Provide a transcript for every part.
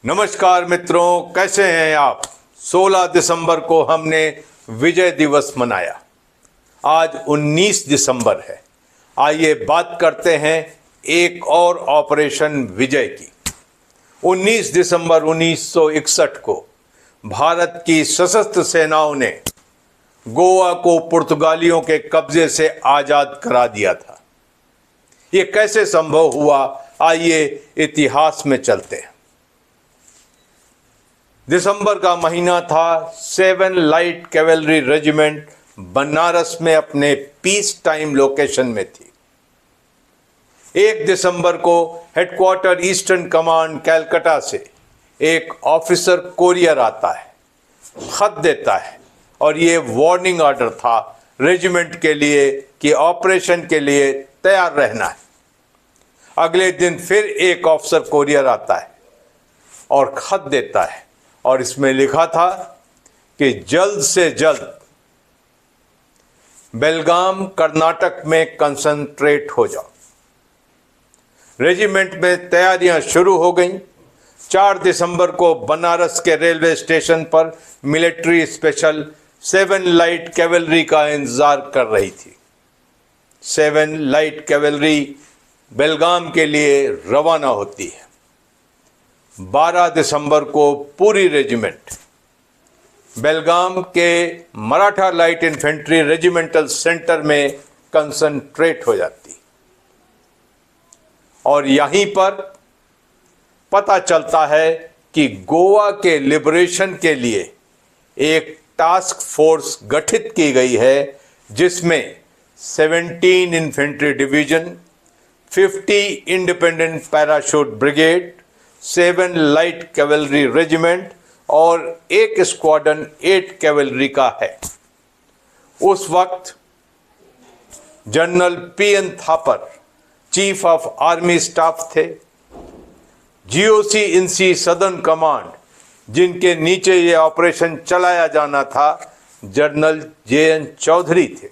नमस्कार मित्रों, कैसे हैं आप। 16 दिसंबर को हमने विजय दिवस मनाया। आज 19 दिसंबर है। आइए बात करते हैं एक और ऑपरेशन विजय की। 19 दिसंबर 1961 को भारत की सशस्त्र सेनाओं ने गोवा को पुर्तगालियों के कब्जे से आजाद करा दिया था। ये कैसे संभव हुआ, आइए इतिहास में चलते हैं। दिसंबर का महीना था। 7 लाइट कैवेलरी रेजिमेंट बनारस में अपने पीस टाइम लोकेशन में थी। 1 दिसंबर को हेडक्वार्टर ईस्टर्न कमांड कैलकाटा से एक ऑफिसर कोरियर आता है, खत देता है और ये वार्निंग ऑर्डर था रेजिमेंट के लिए कि ऑपरेशन के लिए तैयार रहना है। अगले दिन फिर एक ऑफिसर कोरियर आता है और खत देता है और इसमें लिखा था कि जल्द से जल्द बेलगाम कर्नाटक में कंसंट्रेट हो जाओ। रेजिमेंट में तैयारियां शुरू हो गईं। 4 दिसंबर को बनारस के रेलवे स्टेशन पर मिलिट्री स्पेशल 7 लाइट कैवेलरी का इंतजार कर रही थी। 7 लाइट कैवेलरी बेलगाम के लिए रवाना होती है। 12 दिसंबर को पूरी रेजिमेंट बेलगाम के Maratha light infantry regimental centre में कंसंट्रेट हो जाती और यहीं पर पता चलता है कि गोवा के लिबरेशन के लिए एक टास्क फोर्स गठित की गई है, जिसमें 17 infantry division, 50 independent parachute brigade, 7 light cavalry regiment और एक स्क्वाड्रन 8 कैवेलरी का है। उस वक्त general PN Thapar chief of army staff थे। जीओसी इनसी सदर्न कमांड, जिनके नीचे ये ऑपरेशन चलाया जाना था, जनरल जेएन चौधरी थे।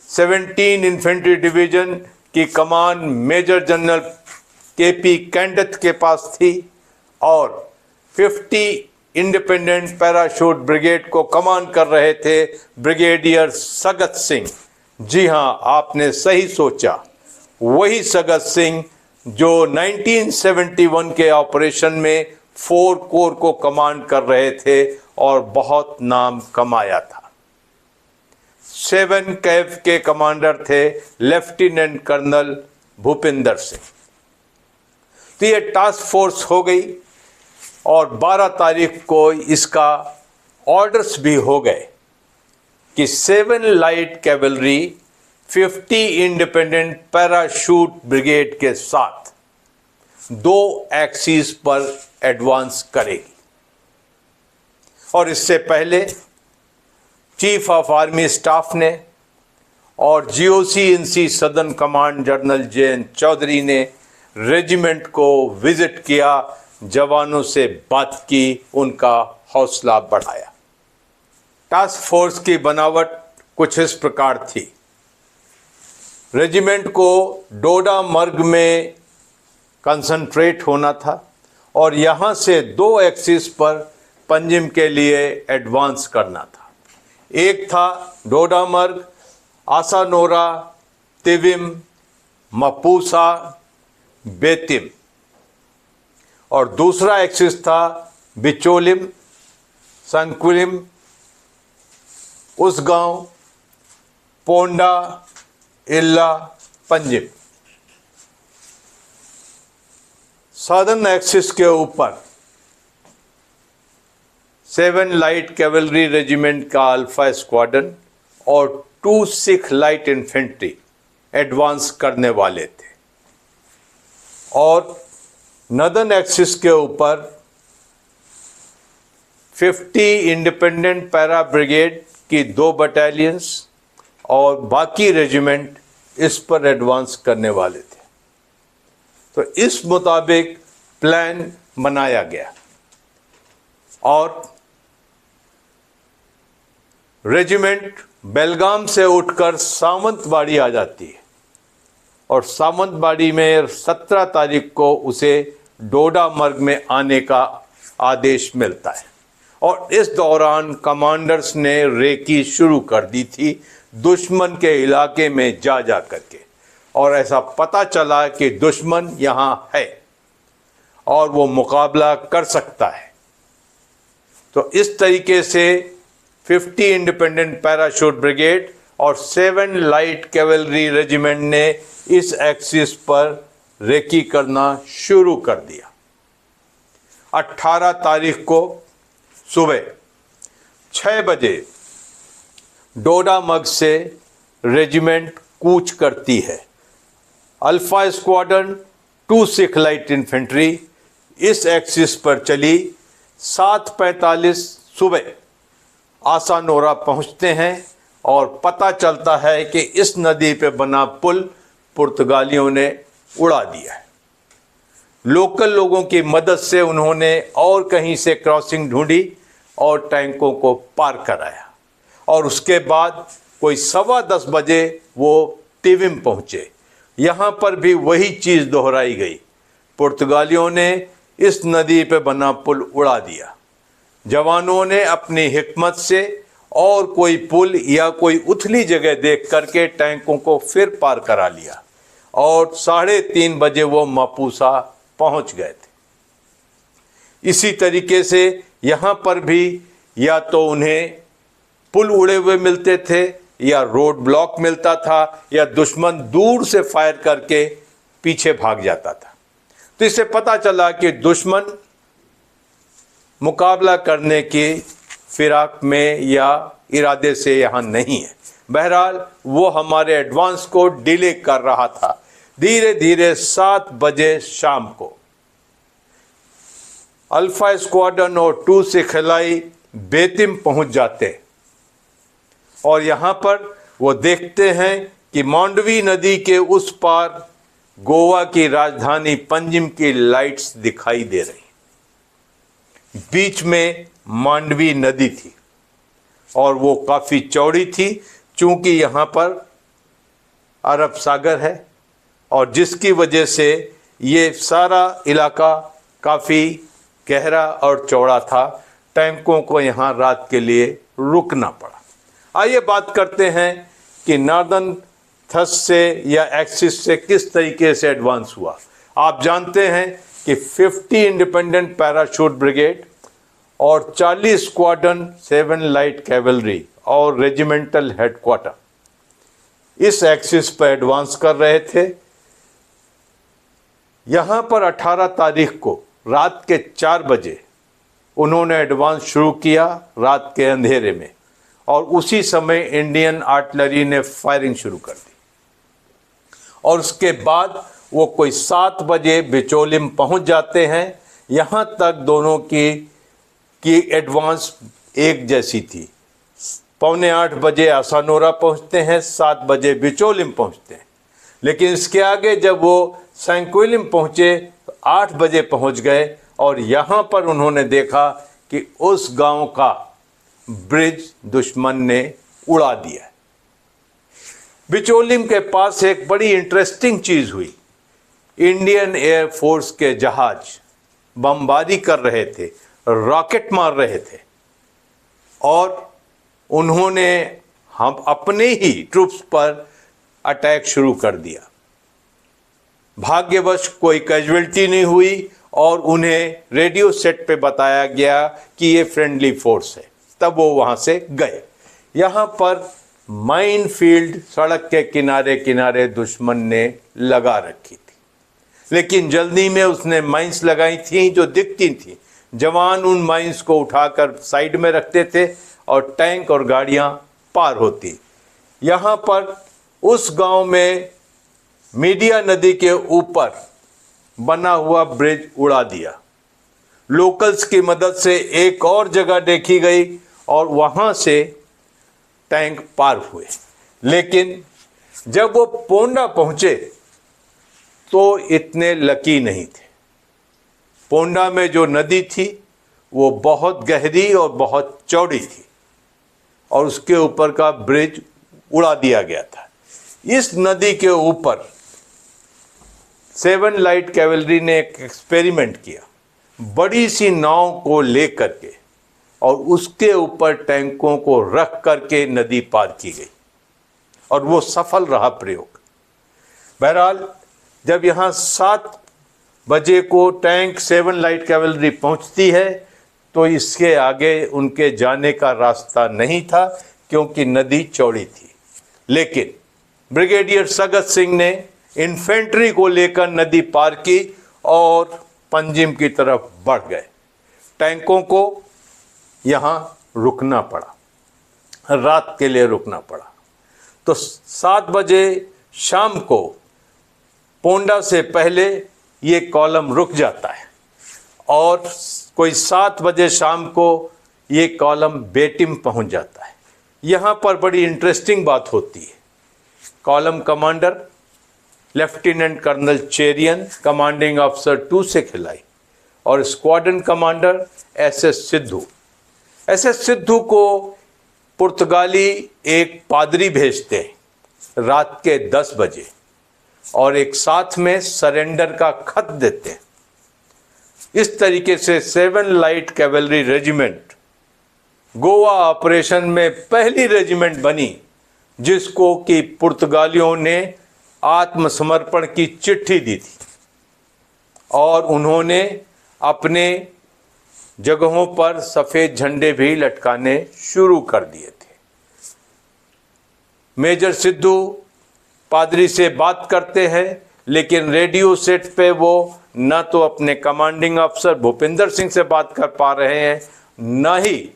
17 इन्फेंट्री डिवीजन की कमान मेजर जनरल केपी कैंडथ के पास थी और 50 इंडिपेंडेंट पैराशूट ब्रिगेड को कमान कर रहे थे ब्रिगेडियर सगत सिंह। जी हां, आपने सही सोचा, वही सगत सिंह जो 1971 के ऑपरेशन में 4 कोर को कमांड कर रहे थे और बहुत नाम कमाया था। 7 कैफ के कमांडर थे लेफ्टिनेंट कर्नल भूपिंदर सिंह। तो ये टास्क फोर्स हो गई और 12 तारीख को इसका ऑर्डर्स भी हो गए कि 7 light cavalry 50 independent parachute brigade के साथ 2 एक्सिस पर एडवांस करेगी। और इससे पहले चीफ ऑफ आर्मी स्टाफ ने और GOC in C southern command general JN Chaudhary ने रेजिमेंट को विजिट किया, जवानों से बात की, उनका हौसला बढ़ाया। टास्क फोर्स की बनावट कुछ इस प्रकार थी। रेजिमेंट को डोडा मर्ग में कंसंट्रेट होना था और यहाँ से 2 एक्सिस पर पंजिम के लिए एडवांस करना था। एक था डोडा मर्ग, आसानोरा, तिविम, मपूसा, बेतिम और दूसरा एक्सिस था बिचोलिम, संकुलिम, उसगांव, पोंडा, इल्ला, पंजिम। सदर्न एक्सिस के ऊपर 7 लाइट कैवेलरी रेजिमेंट का अल्फा स्क्वाड्रन और 2 सिख लाइट इन्फेंट्री एडवांस करने वाले थे और नदर्न एक्सिस के ऊपर 50 इंडिपेंडेंट पैरा ब्रिगेड की 2 बटालियंस और बाकी रेजिमेंट इस पर एडवांस करने वाले थे। तो इस मुताबिक प्लान बनाया गया और रेजिमेंट बेलगाम से उठकर सावंतवाड़ी आ जाती है और सावंतवाड़ी में 17 तारीख को उसे डोडामर्ग में आने का आदेश मिलता है। और इस दौरान कमांडर्स ने रेकी शुरू कर दी थी दुश्मन के इलाके में जा करके, और ऐसा पता चला कि दुश्मन यहाँ है और वो मुकाबला कर सकता है। तो इस तरीके से 50 इंडिपेंडेंट पैराशूट ब्रिगेड और 7 लाइट कैवलरी रेजिमेंट ने इस एक्सिस पर रेकी करना शुरू कर दिया। 18 तारीख को सुबह 6 बजे डोडामर्ग से रेजिमेंट कूच करती है। Alpha squadron 2 Sikh light infantry इस एक्सिस पर चली। 7:45 सुबह आसानोरा पहुंचते हैं और पता चलता है कि इस नदी पे बना पुल पुर्तगालियों ने उड़ा दिया है। लोकल लोगों की मदद से उन्होंने और कहीं से क्रॉसिंग ढूंढी और टैंकों को पार कराया, और उसके बाद कोई 10:15 बजे वो टिविम पहुंचे। यहाँ पर भी वही चीज़ दोहराई गई। पुर्तगालियों ने इस नदी पे बना पुल उड़ा दिया। जवानों ने अपनी हिकमत से और कोई पुल या कोई उथली जगह देख करके टैंकों को फिर पार करा लिया, और 3:30 बजे वो मापुसा पहुंच गए थे। इसी तरीके से यहाँ पर भी या तो उन्हें पुल उड़े हुए मिलते थे, या रोड ब्लॉक मिलता था, या दुश्मन दूर से फायर करके पीछे भाग जाता था। तो इससे पता चला कि दुश्मन मुकाबला करने की फिराक में या इरादे से यहाँ नहीं है। बहरहाल वो हमारे एडवांस को डिले कर रहा था। धीरे धीरे 7 बजे शाम को अल्फा स्क्वाड्रन और 2 सिख लाइट बेतिम पहुंच जाते, और यहाँ पर वो देखते हैं कि मांडवी नदी के उस पार गोवा की राजधानी पंजिम की लाइट्स दिखाई दे रही। बीच में मांडवी नदी थी और वो काफ़ी चौड़ी थी, चूंकि यहाँ पर अरब सागर है, और जिसकी वजह से ये सारा इलाका काफ़ी गहरा और चौड़ा था। टैंकों को यहाँ रात के लिए रुकना पड़ा। आइए बात करते हैं कि नॉर्दर्न थ्रस्ट से या एक्सिस से किस तरीके से एडवांस हुआ। आप जानते हैं कि 50 इंडिपेंडेंट पैराशूट ब्रिगेड और 40 स्क्वाड्रन 7 लाइट कैवलरी और रेजिमेंटल हेडक्वार्टर इस एक्सिस पर एडवांस कर रहे थे। यहाँ पर 18 तारीख को रात के 4 बजे उन्होंने एडवांस शुरू किया रात के अंधेरे में, और उसी समय इंडियन आर्टिलरी ने फायरिंग शुरू कर दी। और उसके बाद वो कोई 7 बजे बिचोलिम पहुंच जाते हैं। यहाँ तक दोनों की एडवांस एक जैसी थी। 7:45 बजे आसानोरा पहुंचते हैं, 7 बजे बिचोलिम पहुंचते हैं। लेकिन इसके आगे जब वो सैंक्विलिम पहुंचे तो 8 बजे पहुंच गए, और यहाँ पर उन्होंने देखा कि उस गांव का ब्रिज दुश्मन ने उड़ा दिया। बिचोलिम के पास एक बड़ी इंटरेस्टिंग चीज़ हुई। इंडियन एयर फोर्स के जहाज बमबारी कर रहे थे, रॉकेट मार रहे थे, और उन्होंने हम अपने ही ट्रूप्स पर अटैक शुरू कर दिया। भाग्यवश कोई कैजुअल्टी नहीं हुई, और उन्हें रेडियो सेट पे बताया गया कि ये फ्रेंडली फोर्स है। तब वो वहाँ से गए। यहाँ पर माइन फील्ड सड़क के किनारे किनारे दुश्मन ने लगा रखी थी, लेकिन जल्दी में उसने माइंस लगाई थी जो दिखती थी। जवान उन माइंस को उठाकर साइड में रखते थे और टैंक और गाड़ियाँ पार होती। यहाँ पर उस गांव में मीडिया नदी के ऊपर बना हुआ ब्रिज उड़ा दिया। लोकल्स की मदद से एक और जगह देखी गई और वहाँ से टैंक पार हुए। लेकिन जब वो पोंडा पहुँचे तो इतने लकी नहीं थे। पोंडा में जो नदी थी वो बहुत गहरी और बहुत चौड़ी थी, और उसके ऊपर का ब्रिज उड़ा दिया गया था। इस नदी के ऊपर 7 लाइट कैवलरी ने एक एक्सपेरिमेंट किया, बड़ी सी नाव को लेकर के और उसके ऊपर टैंकों को रख करके नदी पार की गई और वो सफल रहा प्रयोग। बहरहाल जब यहाँ 7 बजे को टैंक 7 लाइट कैवलरी पहुँचती है तो इसके आगे उनके जाने का रास्ता नहीं था क्योंकि नदी चौड़ी थी। लेकिन ब्रिगेडियर सगत सिंह ने इन्फेंट्री को लेकर नदी पार की और पंजिम की तरफ बढ़ गए। टैंकों को यहाँ रुकना पड़ा, रात के लिए रुकना पड़ा। तो 7 बजे शाम को पोंडा से पहले ये कॉलम रुक जाता है और कोई 7 बजे शाम को ये कॉलम बेटिम पहुंच जाता है। यहाँ पर बड़ी इंटरेस्टिंग बात होती है। Column commander lieutenant colonel Cherian, commanding officer 2 से खिलाई और squadron commander SS Sidhu. SS Sidhu को पुर्तगाली एक पादरी भेजते हैं रात के 10 बजे और एक साथ में सरेंडर का खत देते हैं। इस तरीके से 7 light cavalry regiment Goa operation में पहली रेजिमेंट बनी जिसको कि पुर्तगालियों ने आत्मसमर्पण की चिट्ठी दी थी और उन्होंने अपने जगहों पर सफ़ेद झंडे भी लटकाने शुरू कर दिए थे। मेजर सिद्धू पादरी से बात करते हैं लेकिन रेडियो सेट पे वो न तो अपने कमांडिंग अफसर भूपिंदर सिंह से बात कर पा रहे हैं, न ही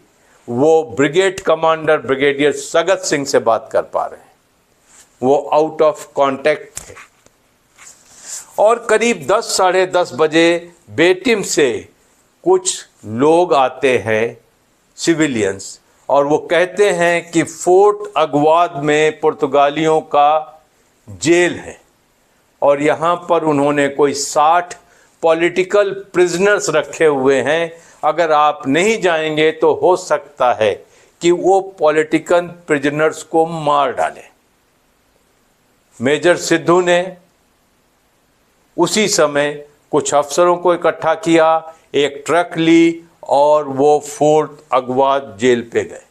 वो brigade commander brigadier Sagat Singh से बात कर पा रहे हैं। वो आउट ऑफ कांटेक्ट थे। और करीब 10 साढ़े 10 बजे बेटिम से कुछ लोग आते हैं, सिविलियंस, और वो कहते हैं कि फोर्ट अगवाद में पुर्तगालियों का जेल है और यहाँ पर उन्होंने कोई 60 पॉलिटिकल प्रिजनर्स रखे हुए हैं। अगर आप नहीं जाएंगे तो हो सकता है कि वो पॉलिटिकल प्रिजनर्स को मार डालें। मेजर सिद्धू ने उसी समय कुछ अफसरों को इकट्ठा किया, एक ट्रक ली और वो फोर्ट अगवाद जेल पे गए।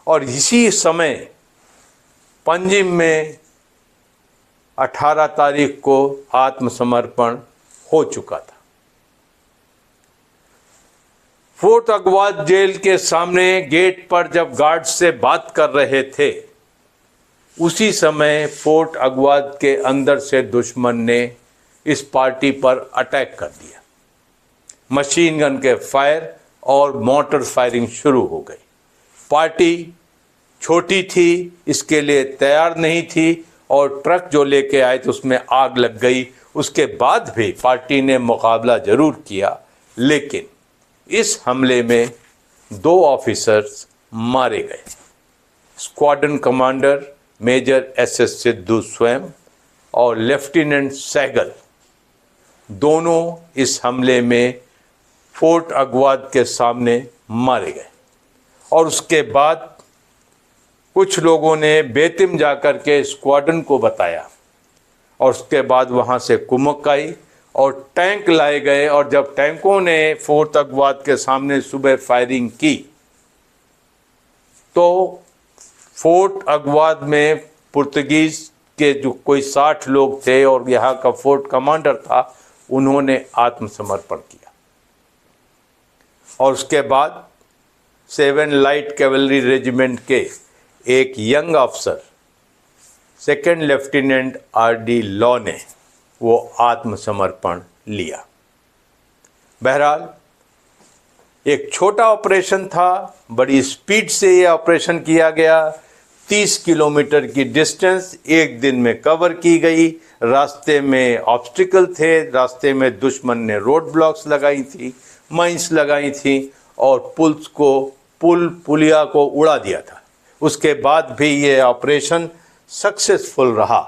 और इसी समय पंजिम में 18 तारीख को आत्मसमर्पण हो चुका था। फोर्ट अगवाद जेल के सामने गेट पर जब गार्ड से बात कर रहे थे उसी समय फोर्ट अगवाद के अंदर से दुश्मन ने इस पार्टी पर अटैक कर दिया। मशीन गन के फायर और मोटर फायरिंग शुरू हो गई। पार्टी छोटी थी, इसके लिए तैयार नहीं थी और ट्रक जो लेके आए तो उसमें आग लग गई। उसके बाद भी पार्टी ने मुकाबला जरूर किया लेकिन इस हमले में 2 ऑफिसर्स मारे गए। Squadron commander major SS Sidhu स्वयं और लेफ्टिनेंट सहगल दोनों इस हमले में फोर्ट अगवाद के सामने मारे गए। और उसके बाद कुछ लोगों ने बेतिम जाकर के स्क्वाड्रन को बताया और उसके बाद वहाँ से कुमक आई और टैंक लाए गए। और जब टैंकों ने फोर्ट अगवाद के सामने सुबह फायरिंग की तो फोर्ट अगवाद में पुर्तगीज के जो कोई 60 लोग थे और यहाँ का फोर्ट कमांडर था, उन्होंने आत्मसमर्पण किया। और उसके बाद 7 लाइट कैवलरी रेजिमेंट के एक यंग अफसर 2nd लेफ्टिनेंट आर.डी. लॉ ने वो आत्मसमर्पण लिया। बहरहाल एक छोटा ऑपरेशन था, बड़ी स्पीड से ये ऑपरेशन किया गया। 30 किलोमीटर की डिस्टेंस एक दिन में कवर की गई। रास्ते में ऑब्स्टिकल थे, रास्ते में दुश्मन ने रोड ब्लॉक्स लगाई थी, माइंस लगाई थी और पुलिया को उड़ा दिया था। उसके बाद भी ये ऑपरेशन सक्सेसफुल रहा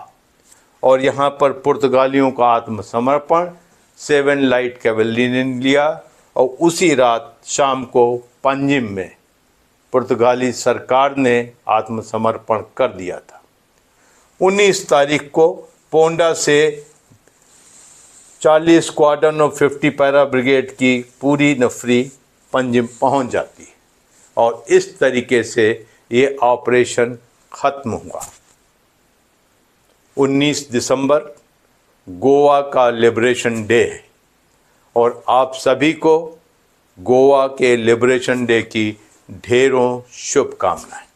और यहाँ पर पुर्तगालियों का आत्मसमर्पण 7 लाइट कैवलरी ने लिया और उसी रात शाम को पंजिम में पुर्तगाली सरकार ने आत्मसमर्पण कर दिया था। 19 तारीख को पोंडा से 40 स्क्वाड्रन और 50 पैरा ब्रिगेड की पूरी नफरी पंजिम पहुंच जाती है और इस तरीके से ये ऑपरेशन ख़त्म हुआ। 19 दिसंबर गोवा का लिबरेशन डे है और आप सभी को गोवा के लिबरेशन डे की ढेरों शुभकामनाएं।